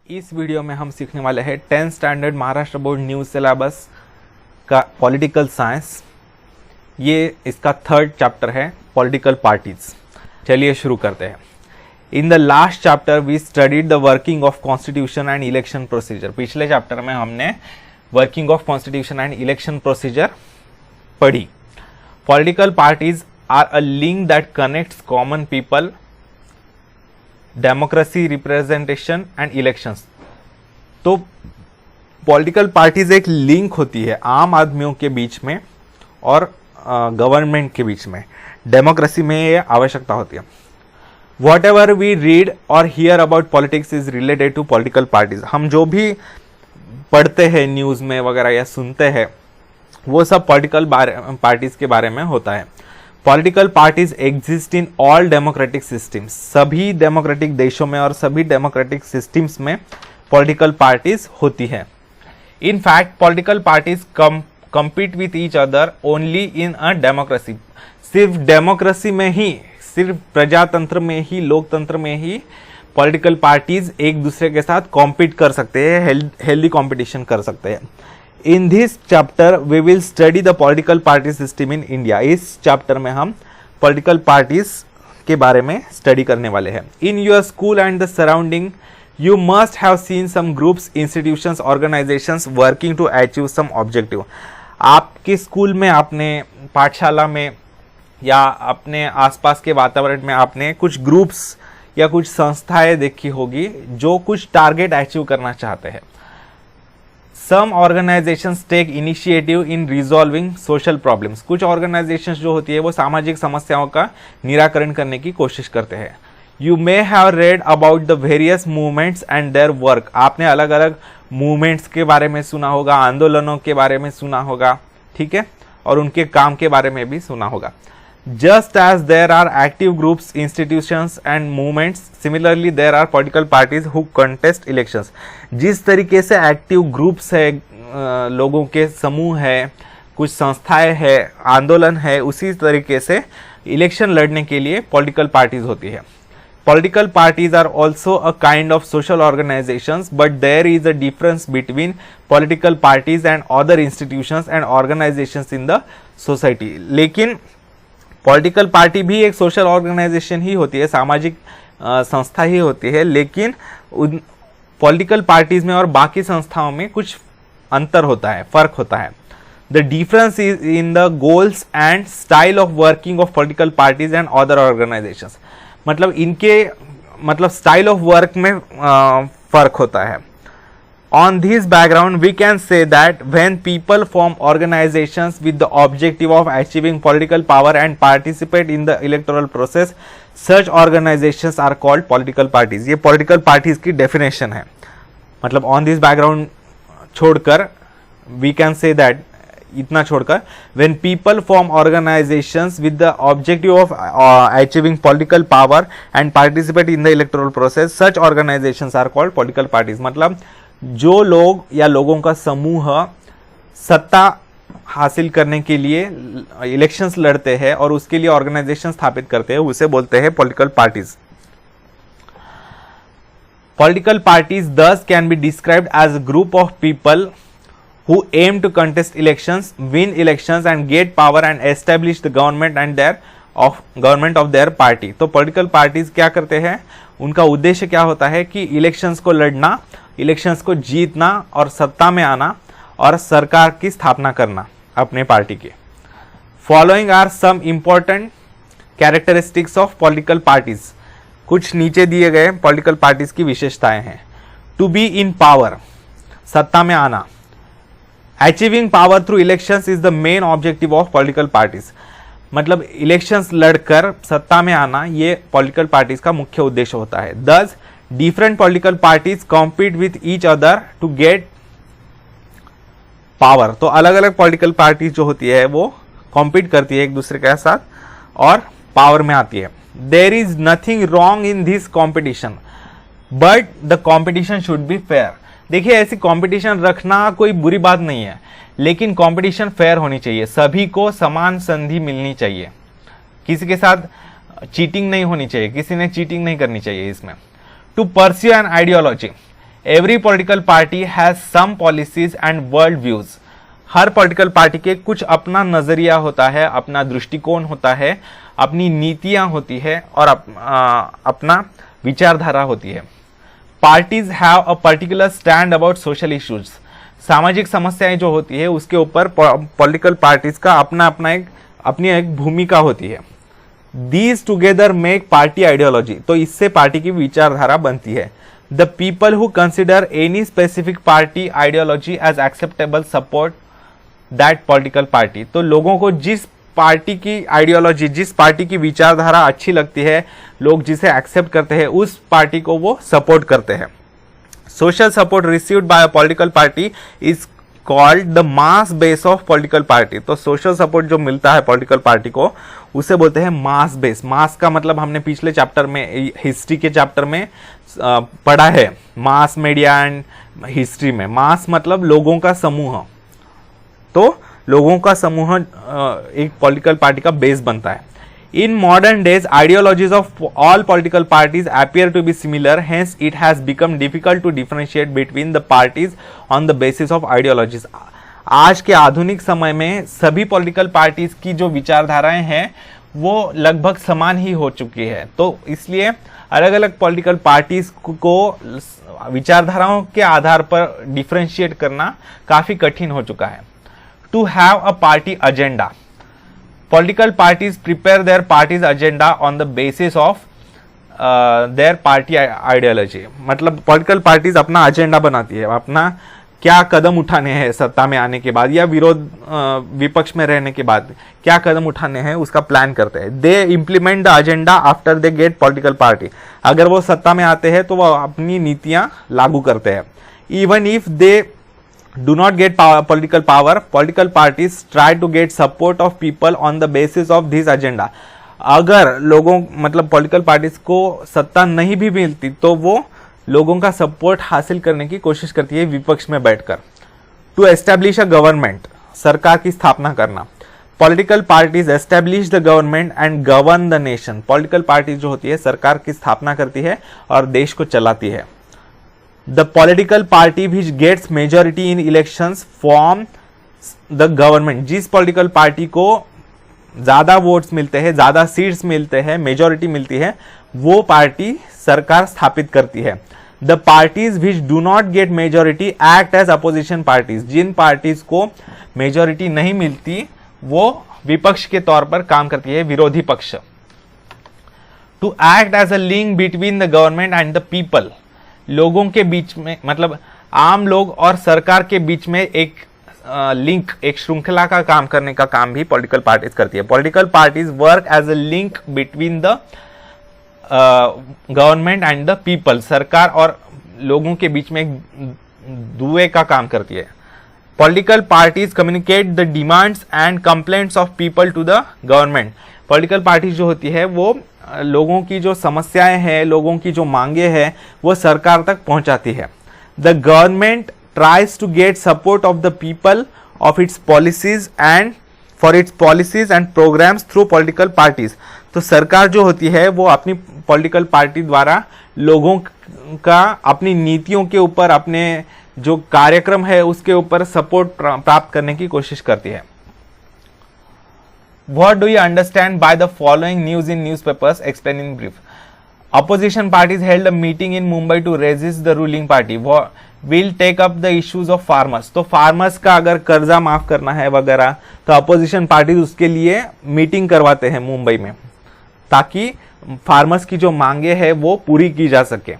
इस वीडियो में हम सीखने वाले हैं 10th standard Maharashtra board new syllabus का पॉलिटिकल साइंस। ये इसका 3rd चैप्टर है, पॉलिटिकल पार्टीज। चलिए शुरू करते हैं। In the last chapter we studied the working of constitution and election procedure. पिछले चैप्टर में हमने working of constitution and election procedure पढ़ी। Political parties are a link that connects common people, democracy, representation and elections. तो political parties एक link होती है आम आदमियों के बीच में और गवर्नमेंट के बीच में। डेमोक्रेसी में ये आवश्यकता होती है। वॉट एवर वी रीड और hear about politics is related to political parties. हम जो भी पढ़ते हैं न्यूज में वगैरह या सुनते हैं वो सब पॉलिटिकल पार्टीज के बारे में होता है। Political parties exist in all democratic systems. सभी डेमोक्रेटिक देशों में और सभी डेमोक्रेटिक सिस्टम्स में पॉलिटिकल पार्टीज होती है। In fact political parties compete with each other only in a democracy। सिर्फ डेमोक्रेसी में ही, सिर्फ प्रजातंत्र में ही, लोकतंत्र में ही पॉलिटिकल पार्टीज एक दूसरे के साथ कॉम्पीट कर सकते हैं, हेल्दी कॉम्पिटिशन कर सकते हैं। In this chapter we will study the political party system in India. इस चैप्टर में हम पॉलिटिकल पार्टीज के बारे में स्टडी करने वाले हैं। In your school and the surrounding you must have seen some groups, institutions, organizations working to achieve some objective। आपके स्कूल में, आपने पाठशाला में या अपने आसपास के वातावरण में आपने कुछ ग्रुप्स या कुछ संस्थाएं देखी होगी जो कुछ टारगेट अचीव करना चाहते हैं। Some organizations take initiative in resolving social problems। कुछ ऑर्गेनाइजेशंस जो होती है वो सामाजिक समस्याओं का निराकरण करने की कोशिश करते हैं। You may have read about the various movements and their work। आपने अलग अलग मूवमेंट्स के बारे में सुना होगा, आंदोलनों के बारे में सुना होगा, ठीक है, और उनके काम के बारे में भी सुना होगा। Just as there are active groups, institutions and movements, similarly there are political parties who contest elections। जिस तरीके से एक्टिव ग्रुप्स है, लोगों के समूह है, कुछ संस्थाएं है, आंदोलन है, उसी तरीके से इलेक्शन लड़ने के लिए पॉलिटिकल पार्टीज होती है। Political parties are also a kind of social organizations, but there is a difference between political parties and other institutions and organizations in the society। लेकिन political party भी एक social organization ही होती है, सामाजिक संस्था ही होती है, लेकिन उन political parties में और बाकी संस्थाओं में कुछ अंतर होता है, फर्क होता है। The difference is in the goals and style of working of political parties and other organizations। मतलब इनके स्टाइल ऑफ वर्क में फर्क होता है। On this background we can say that when people form organisations with the objective of achieving political power and participate in the electoral process, such organisations are called political parties. ये political parties की definition है। मतलब on this background छोड़कर we can say that, इतना छोड़कर, when people form organizations with the objective of achieving political power and participate in the electoral process, such organizations are called political parties। मतलब जो लोग या लोगों का समूह सत्ता हासिल करने के लिए इलेक्शंस लड़ते हैं और उसके लिए ऑर्गेनाइजेशन स्थापित करते हैं, उसे बोलते हैं political parties. Political parties thus can be described as a group of people who aim to contest elections, win elections and get power and establish the government of their party। तो political parties क्या करते हैं, उनका उद्देश्य क्या होता है कि इलेक्शंस को लड़ना, इलेक्शंस को जीतना और सत्ता में आना और सरकार की स्थापना करना अपने पार्टी के। Following are some important characteristics of political parties. कुछ नीचे दिए गए पॉलिटिकल पार्टीज की विशेषताएं हैं। टू बी इन पावर, सत्ता में आना। Achieving power through elections is the main objective of political parties. मतलब इलेक्शंस लड़कर सत्ता में आना ये पॉलिटिकल पार्टीज का मुख्य उद्देश्य होता है। Thus different political parties compete with each other to get power. तो अलग अलग पॉलिटिकल पार्टीज जो होती है वो कॉम्पीट करती है एक दूसरे के साथ और पावर में आती है। There is nothing wrong in this competition but the competition should be fair. देखिए, ऐसी कंपटीशन रखना कोई बुरी बात नहीं है, लेकिन कंपटीशन फेयर होनी चाहिए, सभी को समान संधि मिलनी चाहिए, किसी के साथ चीटिंग नहीं होनी चाहिए, किसी ने चीटिंग नहीं करनी चाहिए इसमें। To pursue an ideology, every political party has some policies and world views. हर पॉलिटिकल पार्टी के कुछ अपना नजरिया होता है, अपना दृष्टिकोण होता है, अपनी नीतियां होती है और अपना विचारधारा होती है। Parties have a particular stand about social issues. सामाजिक समस्याएं जो होती है उसके ऊपर पॉलिटिकल पार्टीज का अपनी एक भूमिका होती है। These together make party ideology. तो इससे पार्टी की विचारधारा बनती है। The people who consider any specific party ideology as acceptable support that political party. तो लोगों को जिस पार्टी की आइडियोलॉजी, जिस पार्टी की विचारधारा अच्छी लगती है, लोग जिसे एक्सेप्ट करते हैं, उस पार्टी को वो सपोर्ट करते हैं। Social support received by a political party is called the mass base of political party. तो सोशल सपोर्ट जो मिलता है पॉलिटिकल पार्टी को उसे बोलते हैं मास बेस। मास का मतलब हमने पिछले चैप्टर में, हिस्ट्री के चैप्टर में पढ़ा है, मास मीडिया एंड हिस्ट्री में। मास मतलब लोगों का समूह। तो लोगों का समूह एक पॉलिटिकल पार्टी का बेस बनता है। In modern days, ideologies of all political parties appear to be similar. Hence, it has become difficult to differentiate between the parties on the basis of ideologies. आज के आधुनिक समय में सभी पॉलिटिकल पार्टीज की जो विचारधाराएं हैं वो लगभग समान ही हो चुकी है। तो इसलिए अलग अलग पॉलिटिकल पार्टीज को विचारधाराओं के आधार पर डिफरेंशिएट करना काफी कठिन हो चुका है। To have a party agenda. Political parties prepare their party's agenda on the basis of their party ideology. मतलब पॉलिटिकल पार्टीज अपना एजेंडा बनाती है, अपना क्या कदम उठाने हैं सत्ता में आने के बाद या विपक्ष में रहने के बाद क्या कदम उठाने हैं उसका प्लान करते हैं। They implement the agenda after they get political party. अगर वो सत्ता में आते हैं तो वो अपनी नीतियां लागू करते हैं। Even if they do not get political power, political parties try to get support of people on the basis of this agenda. अगर लोगों मतलब पॉलिटिकल पार्टीज को सत्ता नहीं भी मिलती तो वो लोगों का सपोर्ट हासिल करने की कोशिश करती है विपक्ष में बैठकर। टू एस्टैब्लिश अ गवर्नमेंट, सरकार की स्थापना करना। Political parties establish the government and govern the nation. Political parties जो होती है सरकार की स्थापना करती है और देश को चलाती है। The political party which gets majority in elections form the government. जिस पॉलिटिकल पार्टी को ज्यादा वोट्स मिलते हैं, ज्यादा सीट्स मिलते हैं, मेजोरिटी मिलती है, वो पार्टी सरकार स्थापित करती है। The parties which do not get majority act as opposition parties. Jin parties को मेजोरिटी नहीं मिलती वो विपक्ष के तौर पर काम करती है, विरोधी पक्ष। To act as a link between the government and the people. लोगों के बीच में मतलब आम लोग और सरकार के बीच में एक लिंक, एक श्रृंखला का काम करने का काम भी पॉलिटिकल पार्टीज करती है। Political parties work as a link between the government and the people. सरकार और लोगों के बीच में एक दुए का काम करती है। Political parties communicate the demands and complaints of people to the government. Political parties जो होती है वो लोगों की जो समस्याएं हैं, लोगों की जो मांगे हैं वो सरकार तक पहुंचाती है। The government tries to get support of the people of its policies and for its policies and programmes through political parties. तो सरकार जो होती है वो अपनी पॉलिटिकल पार्टी द्वारा लोगों का अपनी नीतियों के ऊपर, अपने जो कार्यक्रम है उसके ऊपर सपोर्ट प्राप्त करने की कोशिश करती है। What do you understand by the following news in newspapers? Explain in brief. Opposition parties held a meeting in Mumbai to resist the ruling party. Will take up the issues of farmers. तो farmers का अगर कर्जा माफ करना है वगैरह तो opposition parties उसके लिए मीटिंग करवाते हैं मुंबई में ताकि फार्मर्स की जो मांगे है वो पूरी की जा सके।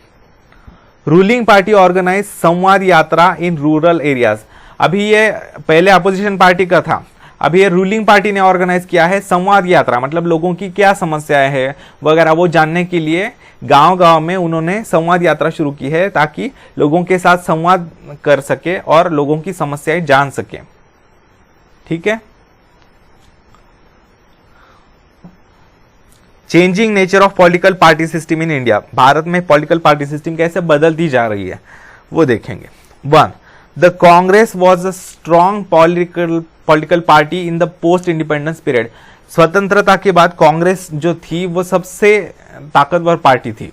रूलिंग पार्टी ऑर्गेनाइज संवाद यात्रा इन रूरल एरियाज। अभी ये पहले अपोजिशन पार्टी का था, अभी ये रूलिंग पार्टी ने ऑर्गेनाइज किया है संवाद यात्रा। मतलब लोगों की क्या समस्याएं हैं वगैरह वो जानने के लिए गांव-गांव में उन्होंने संवाद यात्रा शुरू की है ताकि लोगों के साथ संवाद कर सके और लोगों की समस्याएं जान सके। ठीक है। Changing nature of political party system in India. Bharat में पॉलिटिकल पार्टी सिस्टम कैसे बदलती जा रही है वो देखेंगे। 1. The Congress was a strong political party in the post independence period. स्वतंत्रता के बाद कांग्रेस जो थी वो सबसे ताकतवर पार्टी थी।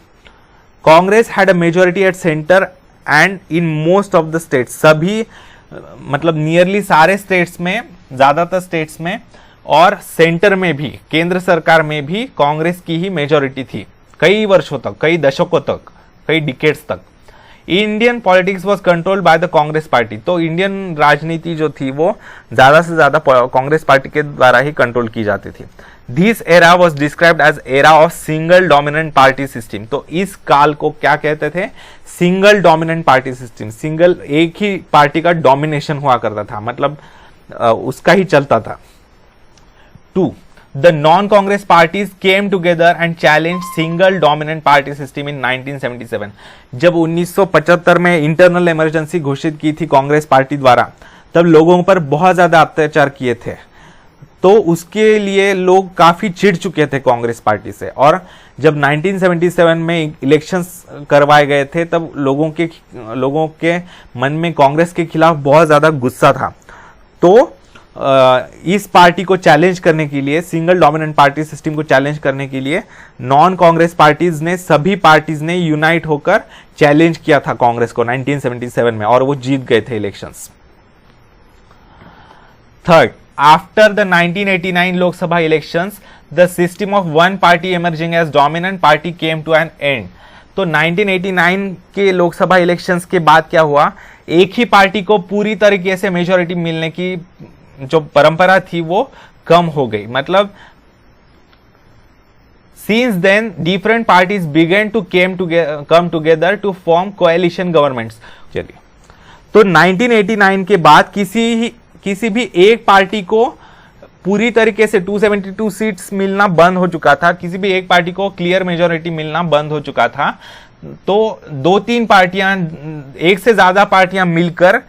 Congress had a majority at centre and in most of the states, सभी मतलब नियरली सारे स्टेट्स में, ज्यादातर स्टेट्स में और सेंटर में भी, केंद्र सरकार में भी कांग्रेस की ही मेजॉरिटी थी कई वर्षों तक, कई दशकों तक, कई डिकेड्स तक। Indian politics was controlled by the Congress party, तो इंडियन राजनीति जो थी वो ज्यादा से ज्यादा कांग्रेस पार्टी के द्वारा ही कंट्रोल की जाती थी। This era was described as era of single dominant party system, तो इस काल को क्या कहते थे? Single dominant party system. Single, एक ही पार्टी का डोमिनेशन हुआ करता था, मतलब उसका ही चलता था। 2. The non-Congress parties came together and challenged single dominant party system in 1977. जब 1975 में इंटरनल इमरजेंसी घोषित की थी कांग्रेस पार्टी द्वारा, तब लोगों पर बहुत ज्यादा अत्याचार किए थे, तो उसके लिए लोग काफी चिढ़ चुके थे कांग्रेस पार्टी से। और जब 1977 में इलेक्शंस करवाए गए थे, तब लोगों के मन में कांग्रेस के खिलाफ बहुत ज्यादा गुस्सा था। तो इस पार्टी को चैलेंज करने के लिए, सिंगल डोमिनेंट पार्टी सिस्टम को चैलेंज करने के लिए नॉन कांग्रेस पार्टीज ने, सभी पार्टीज ने यूनाइट होकर चैलेंज किया था कांग्रेस को 1977 में, और वो जीत गए थे elections. 3. After the 1989 Lok Sabha elections, the system of one party emerging as dominant party came to an end. तो 1989 के लोकसभा इलेक्शंस के बाद क्या हुआ? एक ही पार्टी को पूरी तरीके से मेजॉरिटी मिलने की जो परंपरा थी वो कम हो गई। मतलब since then different parties began to come together to form coalition governments. चलिए, तो 1989 के बाद किसी भी एक पार्टी को पूरी तरीके से 272 सीट्स मिलना बंद हो चुका था, किसी भी एक पार्टी को क्लियर मेजॉरिटी मिलना बंद हो चुका था। तो 2-3 पार्टियां, एक से ज्यादा पार्टियां मिलकर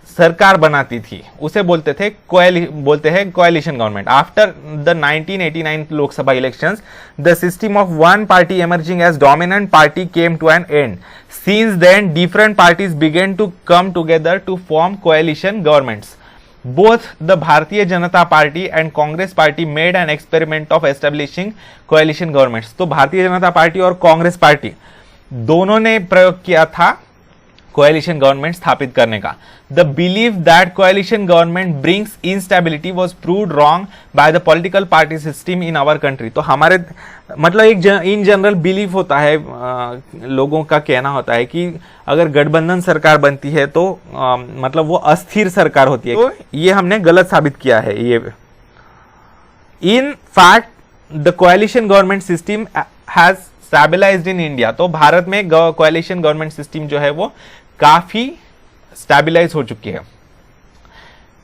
सरकार बनाती थी, उसे बोलते हैं coalition government. After the 1989 Lok Sabha elections, the system of one party emerging as dominant party came to an end. Since then different parties began to come together to form coalition governments. Both the Bharatiya Janata party and Congress party made an experiment of establishing coalition governments. तो Bharatiya Janata party और Congress party दोनों ने प्रयोग किया था coalition government स्थापित करने का। The belief that coalition government brings instability was proved wrong by the political party system in our country. तो हमारे मतलब एक इन जनरल बिलीव होता है, लोगों का कहना होता है कि अगर गठबंधन सरकार बनती है तो मतलब वो अस्थिर सरकार होती है। तो ये हमने गलत साबित किया है। ये in fact the coalition government system has stabilised in India. तो भारत में कोएलिशन गवर्नमेंट सिस्टम जो है वो काफी स्टेबलाइज हो चुकी है।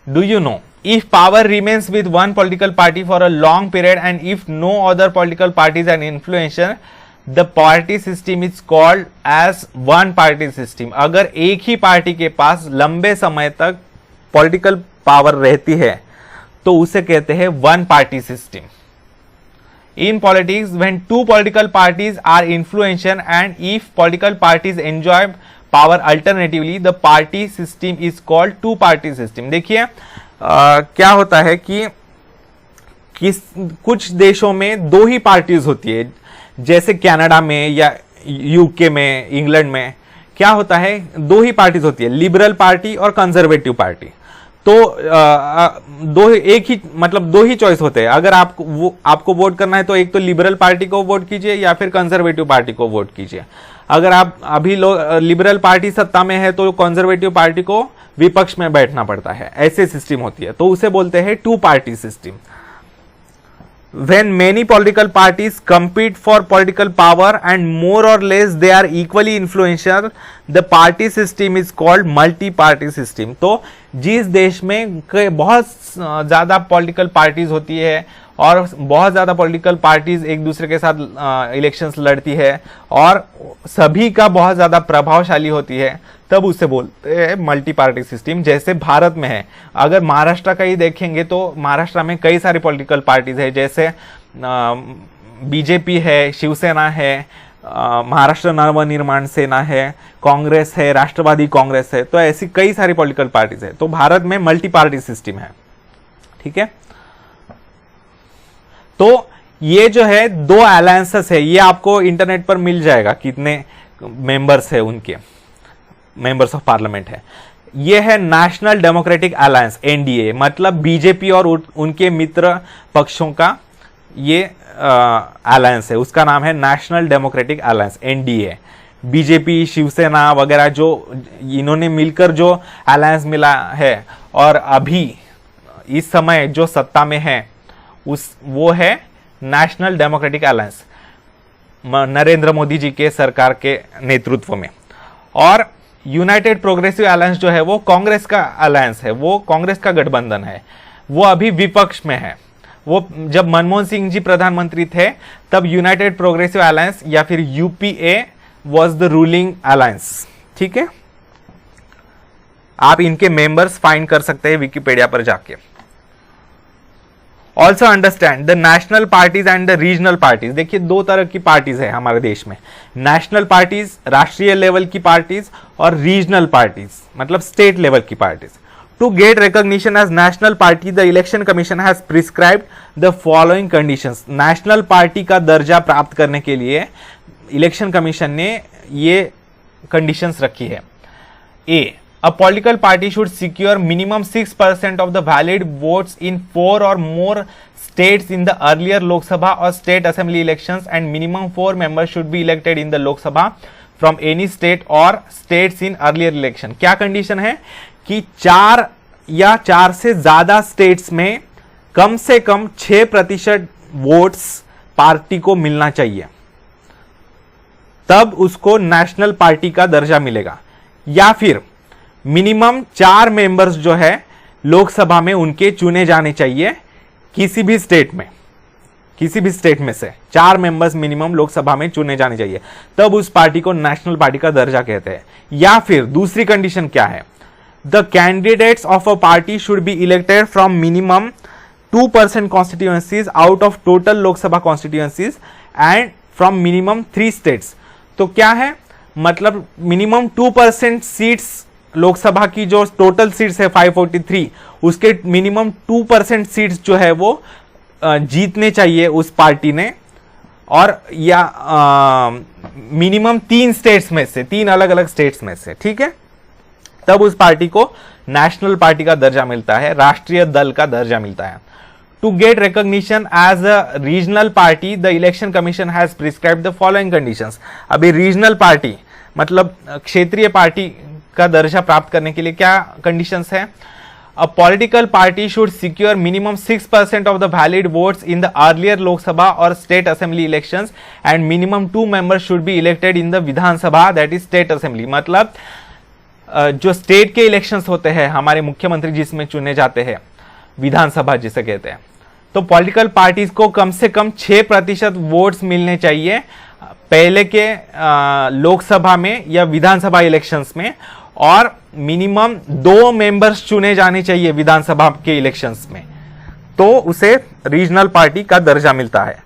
Do you know, if power remains with one political party for a long period and if no other political parties and influencer, the party system is called as one party system. अगर एक ही party के पास लंबे समय तक political power रहती है तो उसे कहते हैं one party system. In politics, when two political parties are influential and if political parties enjoy power alternatively, the party system is called two party system। देखिए क्या होता है कि कुछ देशों में दो ही पार्टीज होती है, जैसे कनाडा में या यूके में, इंग्लैंड में क्या होता है, दो ही पार्टीज होती है, लिबरल पार्टी और कंजर्वेटिव पार्टी। तो दो ही चॉइस होते हैं। अगर आपको वोट करना है तो एक तो लिबरल पार्टी को वोट कीजिए या फिर कंजर्वेटिव पार्टी को वोट कीजिए। अगर आप अभी लिबरल पार्टी सत्ता में है तो कंजर्वेटिव पार्टी को विपक्ष में बैठना पड़ता है। ऐसे सिस्टम होती है, तो उसे बोलते हैं two party system. When many political parties compete for political power and more or less they are equally influential, the party system is called multi-party system। तो जिस देश में बहुत ज़्यादा पॉलिटिकल पार्टीज होती है और बहुत ज़्यादा पॉलिटिकल पार्टीज एक दूसरे के साथ इलेक्शंस लड़ती है और सभी का बहुत ज़्यादा प्रभावशाली होती है, तब उसे बोलते हैं मल्टी पार्टी सिस्टम। जैसे भारत में है, अगर महाराष्ट्र का ही देखेंगे तो महाराष्ट्र में कई सारी पॉलिटिकल पार्टीज है, जैसे बीजेपी है, शिवसेना है, महाराष्ट्र नवनिर्माण सेना है, कांग्रेस है, राष्ट्रवादी कांग्रेस है। तो ऐसी कई सारी पॉलिटिकल पार्टीज है। तो भारत में मल्टी पार्टी सिस्टम है, ठीक है। तो ये जो है दो अलायंसेस है, ये आपको इंटरनेट पर मिल जाएगा कितने मेंबर्स है उनके। मेंबर्स ऑफ पार्लियामेंट है। ये है नेशनल डेमोक्रेटिक अलायंस एनडीए, मतलब बीजेपी और उनके मित्र पक्षों का ये अलायंस है, उसका नाम है National Democratic Alliance NDA. BJP, Shiv Sena वगैरह जो इन्होंने मिलकर जो अलायंस मिला है और अभी इस समय जो सत्ता में है वो है National Democratic Alliance, Narendra Modi ji के सरकार के नेतृत्व में। और यूनाइटेड प्रोग्रेसिव अलायंस जो है वो कांग्रेस का अलायंस है, वो कांग्रेस का गठबंधन है, वो अभी विपक्ष में है। वो जब मनमोहन सिंह जी प्रधानमंत्री थे तब यूनाइटेड प्रोग्रेसिव अलायंस या फिर UPA was the ruling alliance. ठीक है, आप इनके मेंबर्स फाइंड कर सकते हैं विकिपीडिया पर जाके। Also understand the national parties and the regional parties. देखिए दो तरह की पार्टीज है हमारे देश में, नेशनल पार्टीज राष्ट्रीय लेवल की पार्टीज और रीजनल पार्टीज मतलब स्टेट लेवल की parties. To get recognition as national party the Election Commission has prescribed the following conditions. National party का दर्जा प्राप्त करने के लिए इलेक्शन कमीशन ने ये कंडीशंस रखी है। ए, a political party should secure minimum 6% of the valid votes in 4 or more states in the earlier Lok Sabha or state assembly elections, and minimum 4 members should be elected in the Lok Sabha from any state or states in earlier election। क्या condition है कि 4 या 4 से ज्यादा states में कम से कम 6% votes party को मिलना चाहिए, तब उसको नेशनल पार्टी का दर्जा मिलेगा। या फिर मिनिमम 4 मेंबर्स जो है लोकसभा में उनके चुने जाने चाहिए, किसी भी स्टेट में से 4 मेंबर्स मिनिमम लोकसभा में चुने जाने चाहिए, तब उस पार्टी को नेशनल पार्टी का दर्जा कहते हैं। या फिर दूसरी कंडीशन क्या है, the candidates of a party should be elected from minimum 2% constituencies out of total Lok Sabha constituencies and from minimum 3 states. तो क्या है, मतलब मिनिमम 2% सीट्स लोकसभा की जो टोटल सीट्स है 543, उसके मिनिमम 2% सीट्स जो है वो जीतने चाहिए उस पार्टी ने, और या मिनिमम 3 स्टेट्स में से, 3 अलग अलग स्टेट्स में से। ठीक है, तब उस पार्टी को नेशनल पार्टी का दर्जा मिलता है, राष्ट्रीय दल का दर्जा मिलता है। To get recognition as a regional party the Election Commission has prescribed the following conditions. अभी रीजनल पार्टी मतलब क्षेत्रीय पार्टी का दर्जा प्राप्त करने के लिए क्या कंडीशंस है, a political party should secure minimum 6% of the valid votes in the earlier Lok Sabha और state assembly elections and minimum 2 members should be elected in the Vidhan Sabha that is state assembly. मतलब जो स्टेट के इलेक्शंस होते हैं, हमारे मुख्यमंत्री जिसमें चुने जाते हैं, विधानसभा जिसे कहते हैं, तो पॉलिटिकल पार्टीज को कम से कम 6% वोट्स मिलने चाहिए पहले के लोकसभा में या विधानसभा इलेक्शंस में, और मिनिमम 2 मेंबर्स चुने जाने चाहिए विधानसभा के इलेक्शंस में, तो उसे रीजनल पार्टी का दर्जा मिलता है।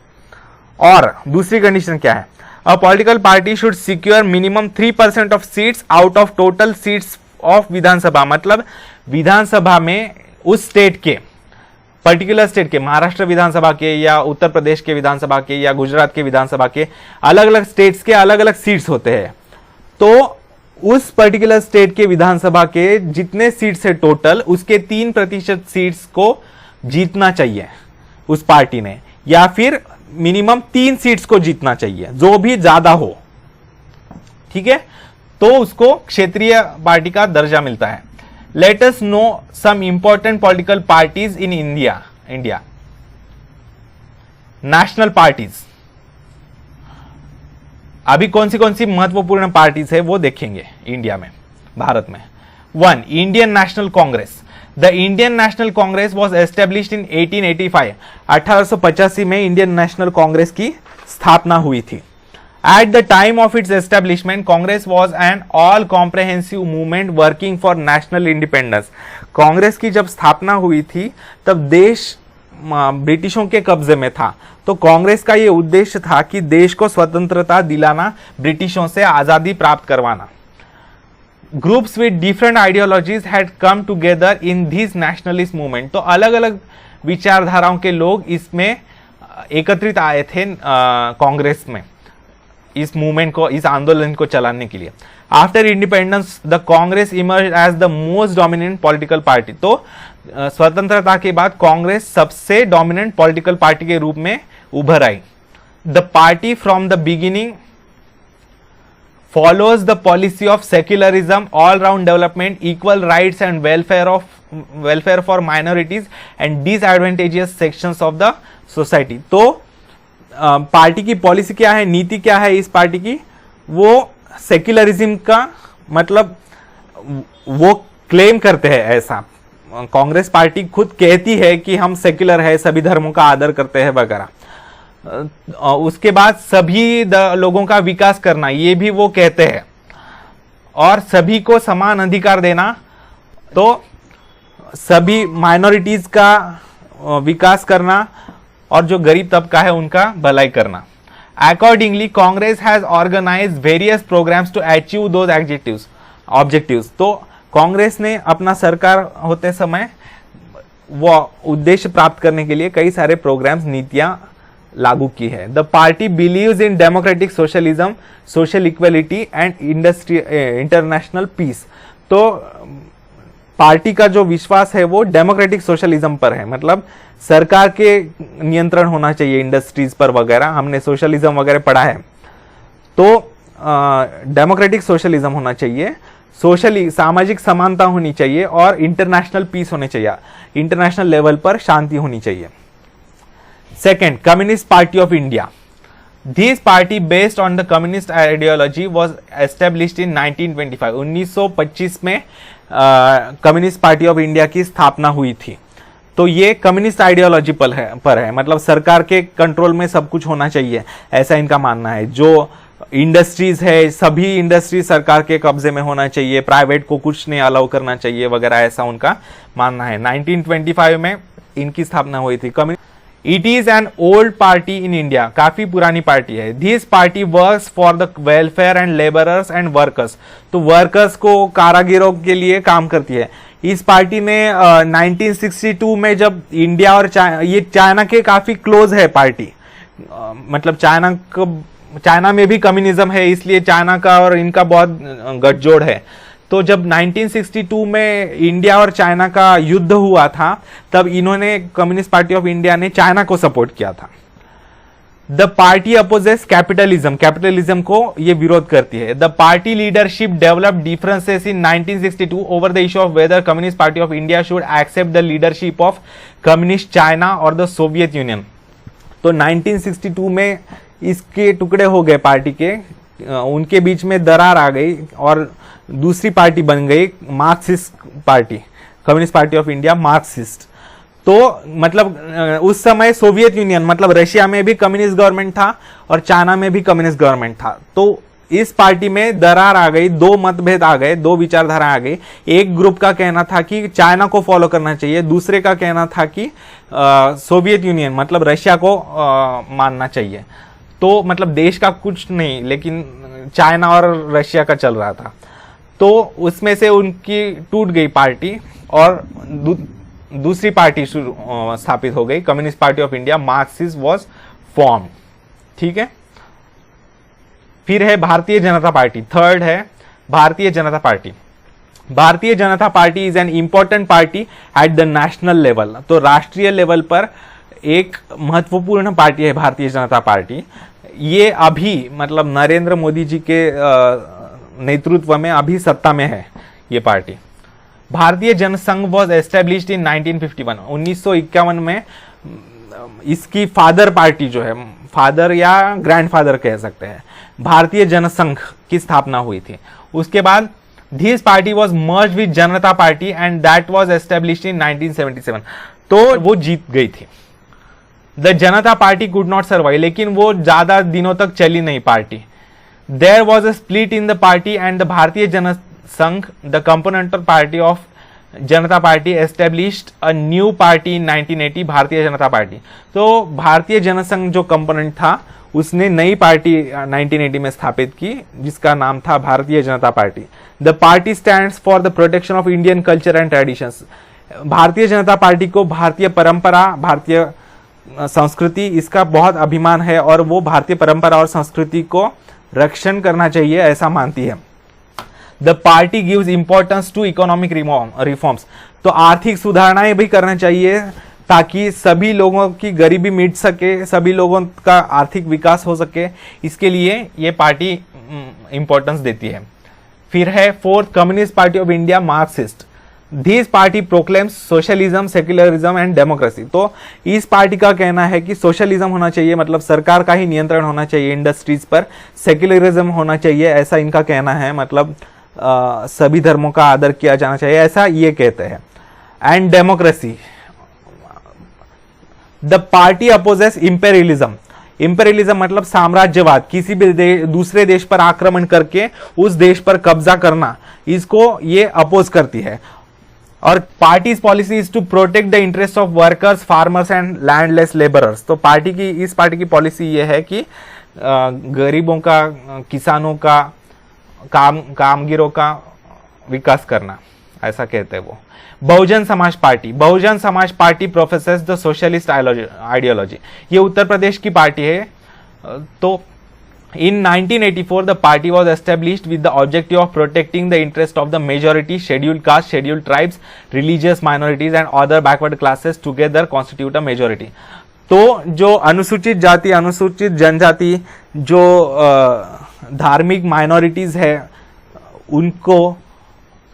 और दूसरी कंडीशन क्या है, a political party should secure minimum 3% of seats out of total seats of Vidhan Sabha. मतलब विधानसभा में उस स्टेट के, पर्टिकुलर स्टेट के, महाराष्ट्र विधानसभा के या उत्तर प्रदेश के विधानसभा के या गुजरात के विधानसभा के, अलग अलग स्टेट्स के अलग अलग सीट्स होते हैं, तो उस पर्टिकुलर स्टेट के विधानसभा के जितने सीट्स है टोटल, उसके 3% सीट्स को जीतना चाहिए उस पार्टी ने, या फिर मिनिमम 3 सीट्स को जीतना चाहिए, जो भी ज्यादा हो। ठीक है, तो उसको क्षेत्रीय पार्टी का दर्जा मिलता है। Let us know some important political parties in India. National parties. अभी कौन सी महत्वपूर्ण पार्टीज है वो देखेंगे इंडिया में, भारत में। 1. Indian national Congress. The Indian national Congress was established इन 1885। 1885 में इंडियन नेशनल कांग्रेस की स्थापना हुई थी। At the time of its establishment, Congress was an all-comprehensive movement working for national independence. Congress की जब स्थापना हुई थी तब देश ब्रिटिशों के कब्जे में था, तो कांग्रेस का ये उद्देश्य था कि देश को स्वतंत्रता दिलाना, ब्रिटिशों से आजादी प्राप्त करवाना। Groups with different ideologies had come together in this nationalist movement. तो अलग अलग विचारधाराओं के लोग इसमें एकत्रित आए थे कांग्रेस में। इस मूवमेंट को, इस आंदोलन को चलाने के लिए। After independence the Congress emerge as the most dominant political party. तो स्वतंत्रता के बाद कांग्रेस सबसे डोमिनेंट पॉलिटिकल पार्टी के रूप में उभर आई। The party from the beginning follows the policy of secularism, all-round development, equal rights and welfare for minorities and disadvantaged sections of the society। तो पार्टी की पॉलिसी क्या है, नीति क्या है इस पार्टी की? वो सेक्युलरिज्म का मतलब वो क्लेम करते हैं ऐसा। कांग्रेस पार्टी खुद कहती है कि हम सेक्युलर है, सभी धर्मों का आदर करते हैं वगैरह। उसके बाद सभी लोगों का विकास करना, ये भी वो कहते हैं, और सभी को समान अधिकार देना, तो सभी माइनॉरिटीज का विकास करना और जो गरीब तबका है उनका भलाई करना। Accordingly Congress has organised various programmes to achieve those objectives. तो कांग्रेस ने अपना सरकार होते समय वो उद्देश्य प्राप्त करने के लिए कई सारे प्रोग्राम्स, नीतियां लागू की है। The party believes in democratic socialism, social equality and international peace. तो पार्टी का जो विश्वास है वो डेमोक्रेटिक सोशलिज्म पर है, मतलब सरकार के नियंत्रण होना चाहिए इंडस्ट्रीज पर वगैरह। हमने सोशलिज्म वगैरह पढ़ा है, तो डेमोक्रेटिक सोशलिज्म होना चाहिए, सोशली सामाजिक समानता होनी चाहिए और इंटरनेशनल पीस होने चाहिए, इंटरनेशनल लेवल पर शांति होनी चाहिए। Second, Communist Party of India. This party based on the communist ideology was established in 1925. 1925 में कम्युनिस्ट पार्टी ऑफ इंडिया की स्थापना हुई थी। तो ये कम्युनिस्ट आइडियोलॉजी पर है, मतलब सरकार के कंट्रोल में सब कुछ होना चाहिए, ऐसा इनका मानना है। जो इंडस्ट्रीज है, सभी इंडस्ट्रीज सरकार के कब्जे में होना चाहिए, प्राइवेट को कुछ नहीं अलाउ करना चाहिए वगैरह, ऐसा उनका मानना है। 1925 में इनकी स्थापना हुई थी। It is an old party in India, काफी पुरानी पार्टी है। This party works for the welfare and labourers and workers. तो वर्कर्स को, कारागिरों के लिए काम करती है। इस पार्टी ने 1962 में जब इंडिया और ये चाइना के काफी क्लोज है पार्टी, मतलब चाइना में भी कम्युनिज्म है, इसलिए चाइना का और इनका बहुत गठजोड़ है। तो जब 1962 में इंडिया और चाइना का युद्ध हुआ था, तब इन्होंने, कम्युनिस्ट पार्टी ऑफ इंडिया ने चाइना को सपोर्ट किया था। The party opposes capitalism, capitalism को ये विरोध करती है। The party leadership developed differences in 1962 over the issue of whether Communist Party of India should accept the leadership of Communist China और द सोवियत यूनियन। तो 1962 में इसके टुकड़े हो गए पार्टी के, उनके बीच में दरार आ गई और दूसरी पार्टी बन गई Marxist party, communist Party of India Marxist. तो मतलब उस समय सोवियत यूनियन, मतलब रशिया में भी कम्युनिस्ट गवर्नमेंट था और चाइना में भी कम्युनिस्ट गवर्नमेंट था। तो इस पार्टी में दरार आ गई, दो मतभेद आ गए, दो विचारधारा आ गई। एक ग्रुप का कहना था कि चाइना को फॉलो करना चाहिए, दूसरे का कहना था कि सोवियत यूनियन मतलब रशिया को मानना चाहिए। तो मतलब देश का कुछ नहीं, लेकिन चाइना और रशिया का चल रहा था। तो उसमें से उनकी टूट गई पार्टी और दूसरी पार्टी स्थापित हो गई, communist Party of India, Marxist was form. ठीक है। फिर है भारतीय जनता पार्टी, थर्ड है भारतीय जनता पार्टी। भारतीय Janata party is an important party at the national level. तो राष्ट्रीय लेवल पर एक महत्वपूर्ण पार्टी है भारतीय जनता पार्टी। ये अभी मतलब नरेंद्र मोदी जी के नेतृत्व में अभी सत्ता में है ये पार्टी। भारतीय जनसंघ वॉज एस्टेब्लिश्ड इन 1951। 1951 में इसकी फादर पार्टी जो है, फादर या ग्रैंडफादर कह सकते हैं, भारतीय जनसंघ की स्थापना हुई थी। उसके बाद this party was merge with Janata party and that was established in 1977। तो वो जीत गई थी। The Janata party could not survive, लेकिन वो ज्यादा दिनों तक चली नहीं party. There was a split in the party and the Bharatiya Jana Sangh, the component party of Janata party, established a new party in 1980, Bharatiya Janata party. तो भारतीय जनसंघ जो कंपोनेंट था उसने नई पार्टी 1980 में स्थापित की जिसका नाम था भारतीय Janata party. The party stands for the protection of Indian culture and traditions. भारतीय जनता पार्टी को भारतीय परंपरा, भारतीय संस्कृति, इसका बहुत अभिमान है और वो भारतीय परंपरा और संस्कृति को रक्षण करना चाहिए, ऐसा मानती है। The party gives importance to economic reforms, तो आर्थिक सुधारणाएं भी करना चाहिए ताकि सभी लोगों की गरीबी मिट सके, सभी लोगों का आर्थिक विकास हो सके, इसके लिए ये पार्टी इंपॉर्टेंस देती है। फिर है fourth, communist Party of India Marxist. This party proclaims socialism, secularism and democracy. तो इस पार्टी का कहना है कि सोशलिज्म होना चाहिए, मतलब सरकार का ही नियंत्रण होना चाहिए इंडस्ट्रीज पर, सेक्युलरिज्म होना चाहिए, ऐसा इनका कहना है, मतलब सभी धर्मों का आदर किया जाना चाहिए, ऐसा ये कहते हैं। And democracy, the party opposes imperialism. Imperialism मतलब साम्राज्यवाद, किसी भी दूसरे देश पर आक्रमण करके उस देश पर कब्जा करना, इसको ये अपोज करती है। और party's policy is to protect the interest of workers, farmers and landless labourers. तो इस पार्टी की पॉलिसी ये है कि गरीबों का, किसानों का, कामगिरों का विकास करना, ऐसा कहते हैं वो। Bahujan Samaj party professors the socialist ideology. ये उत्तर प्रदेश की पार्टी है। तो in 1984 the party was established with the objective of protecting the interest of the majority, scheduled caste, scheduled tribes, religious minorities and other backward classes together constitute a majority। तो जो अनुसूचित जाति, अनुसूचित जनजाति, जो धार्मिक माइनॉरिटीज है उनको,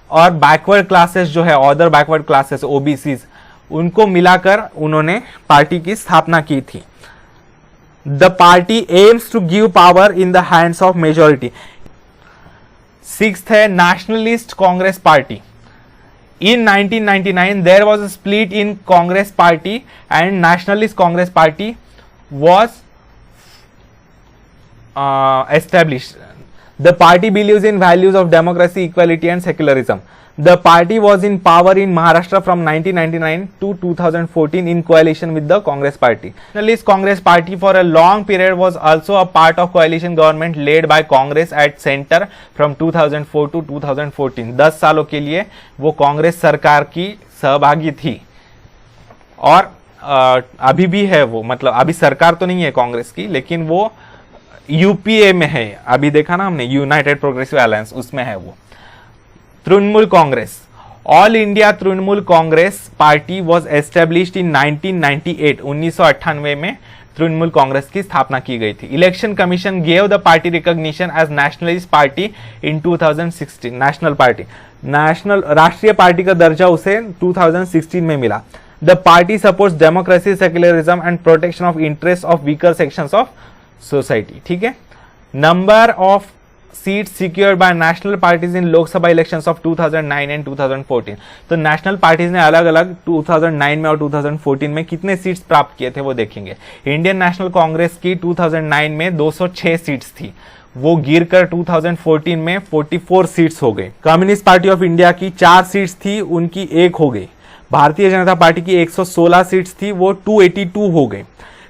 और बैकवर्ड क्लासेस जो है, अदर बैकवर्ड क्लासेस, ओबीसीज, उनको मिलाकर उन्होंने पार्टी की स्थापना की थी। The party aims to give power in the hands of majority। Sixth है Nationalist Congress Party। In 1999 there was a split in Congress Party and Nationalist Congress Party was established। The party believes in values of democracy, equality and secularism। The party was in power in Maharashtra from 1999 to 2014 in coalition with the Congress Party। Nationalist Congress Party for a long period was also a part of coalition government led by Congress at center from 2004 to 2014। 10 सालों के लिए वो कांग्रेस सरकार की सहभागी थी, और अभी भी है वो, मतलब अभी सरकार तो नहीं है कांग्रेस की, लेकिन वो यूपीए में है। अभी देखा ना हमने, यूनाइटेड प्रोग्रेसिव अलायंस, उसमें है वो। Trinamool Congress, all India Trinamool Congress party was established इन 1998। 1998 में तृणमूल कांग्रेस की स्थापना की गई थी। Election Commission gave the party recognition as nationalist party in 2016। National party, राष्ट्रीय पार्टी का दर्जा उसे 2016 में मिला। The party supports democracy, secularism and protection of interest of weaker sections of society. ठीक है। Number of seats secured by national parties in Lok Sabha elections of 2009 and 2014। तो national parties ने अलग अलग 2009 में और 2014 में कितने सीट्स प्राप्त किए थे वो देखेंगे। इंडियन नेशनल कांग्रेस की 2009 में 206 सीट्स थी, वो गिरकर 2014 में 44 सीट्स हो गई। कम्युनिस्ट पार्टी ऑफ इंडिया की 4 सीट्स थी, उनकी 1 हो गई। भारतीय जनता पार्टी की 116 सीट्स थी, वो 282 हो गई।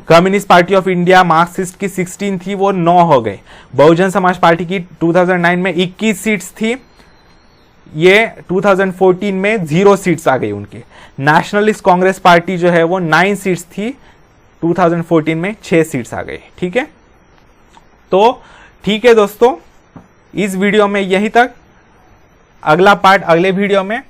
Communist Party of India Marxist की 16 थी, वो 9 हो गए। बहुजन समाज पार्टी की 2009 में 21 सीट्स थी, ये 2014 में 0 सीट्स आ गई उनकी। नेशनलिस्ट कांग्रेस पार्टी जो है वो 9 सीट्स थी, 2014 में 6 सीट्स आ गई। ठीक है, तो ठीक है दोस्तों, इस वीडियो में यहीं तक। अगला पार्ट अगले वीडियो में